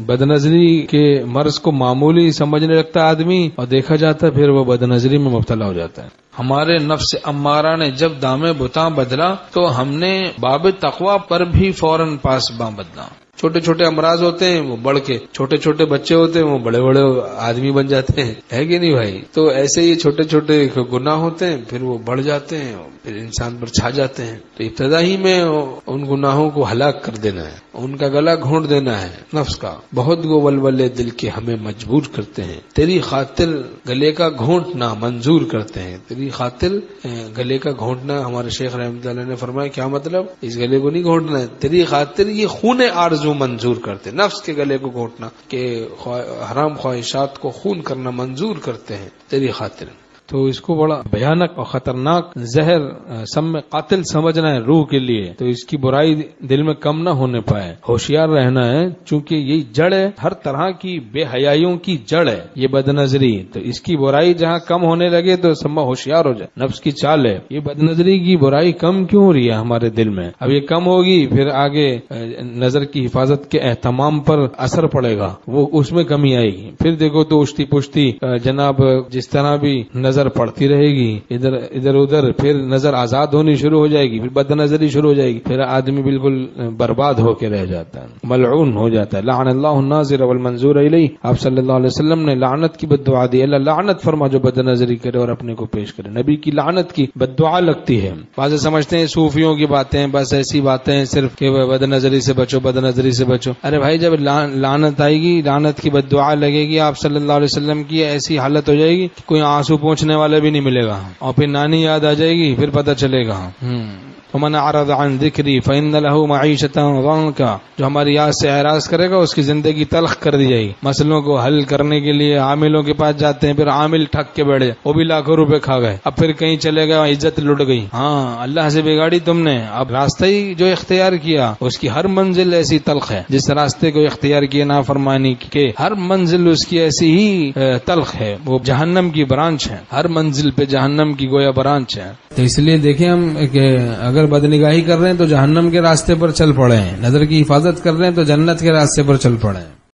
بد نظری کے مرض کو معمولی سمجھنے لگتا ہے آدمی، اور دیکھا جاتا ہے پھر وہ بد نظری میں مبتلا ہو جاتا ہے۔ ہمارے نفس امارہ نے جب دام بتاں بدلا تو ہم نے باب تقوی پر بھی فوراً پاسباں بدلا۔ چھوٹے چھوٹے امراض ہوتے ہیں وہ بڑھ کے، چھوٹے چھوٹے بچے ہوتے ہیں وہ بڑے بڑے آدمی بن جاتے ہیں، ہے کہ نہیں بھائی؟ تو ایسے ہی چھوٹے چھوٹے گناہ ہوتے ہیں پھر وہ بڑھ جاتے ہیں، پھر انسان پر چھا جاتے ہیں۔ تو ابتدا ہی میں ان گناہوں کو ہلاک کر دینا ہے، ان کا گلا گھونٹ دینا ہے نفس کا۔ بہت گو ولولے دل کے ہمیں مجبور کرتے ہیں، تیری خاطر گلے کا گھونٹنا منظور کرتے ہیں۔ تیری خاطر گلے کا گھونٹنا، ہمارے شیخ رحمۃ اللہ نے فرمایا کیا مطلب؟ اس گلے کو نہیں گھونٹنا ہے، تیری خاطر یہ خون آرزو منظور کرتے، نفس کے گلے کو گھونٹنا کہ حرام خواہشات کو خون کرنا منظور کرتے ہیں تیری خاطر۔ تو اس کو بڑا بھیانک اور خطرناک زہر سم قاتل سمجھنا ہے روح کے لیے، تو اس کی برائی دل میں کم نہ ہونے پائے، ہوشیار رہنا ہے، چونکہ یہ جڑ ہے ہر طرح کی بے حیائیوں کی جڑ ہے یہ بد نظری۔ تو اس کی برائی جہاں کم ہونے لگے تو سما ہوشیار ہو جائے، نفس کی چال ہے۔ یہ بد نظری کی برائی کم کیوں ہو رہی ہے ہمارے دل میں؟ اب یہ کم ہوگی پھر آگے نظر کی حفاظت کے اہتمام پر اثر پڑے گا، وہ اس میں کمی آئے گی۔ پھر دیکھو تو اشتی پشتی جناب جس طرح بھی نظر پڑتی رہے گی ادھر ادھر، پھر نظر آزاد ہونی شروع ہو جائے گی، پھر بد نظری شروع ہو جائے گی، پھر آدمی بالکل برباد ہو کے رہ جاتا ہے، ملعون ہو جاتا ہے۔ لعن اللہ الناظر والمنظور الیہ، آپ صلی اللہ علیہ وسلم نے لعنت کی بد دعا دی، اللہ لعنت فرما جو بد نظری کرے اور اپنے کو پیش کرے۔ نبی کی لعنت کی بد دعا لگتی ہے۔ بعض سمجھتے ہیں صوفیوں کی باتیں بس ایسی باتیں صرف کہ بد نظری سے بچو، بد نظری سے بچو۔ ارے بھائی جب لعنت آئے گی، لعنت کی بد دعا لگے گی، آپ صلی اللہ علیہ وسلم کی ایسی حالت ہو جائے گی کہ کوئی آنسو پوچھنے والا بھی نہیں ملے گا، اور پھر نانی یاد آ جائے گی، پھر پتہ چلے گا۔ ومن اعرض عن ذکری فإن له معیشۃ ضنکا، جو ہماری یاد سے اعراض کرے گا اس کی زندگی تلخ کر دی جائے گی۔ مسئلوں کو حل کرنے کے لیے عاملوں کے پاس جاتے ہیں، پھر عامل ٹھگ کے بیٹھے، وہ بھی لاکھوں روپے کھا گئے، اب پھر کہیں چلے گئے عزت لٹ گئی۔ ہاں اللہ سے بگاڑی تم نے، اب راستہ ہی جو اختیار کیا اس کی ہر منزل ایسی تلخ ہے، جس راستے کو اختیار کیا نافرمانی کے ہر منزل اس کی ایسی ہی تلخ ہے، وہ جہنم کی برانچ ہے، ہر منزل پہ جہنم کی گویا برانچ ہے۔ تو اس لیے دیکھیں ہم کہ اگر بدنگاہی کر رہے ہیں تو جہنم کے راستے پر چل پڑے ہیں، نظر کی حفاظت کر رہے ہیں تو جنت کے راستے پر چل پڑے ہیں۔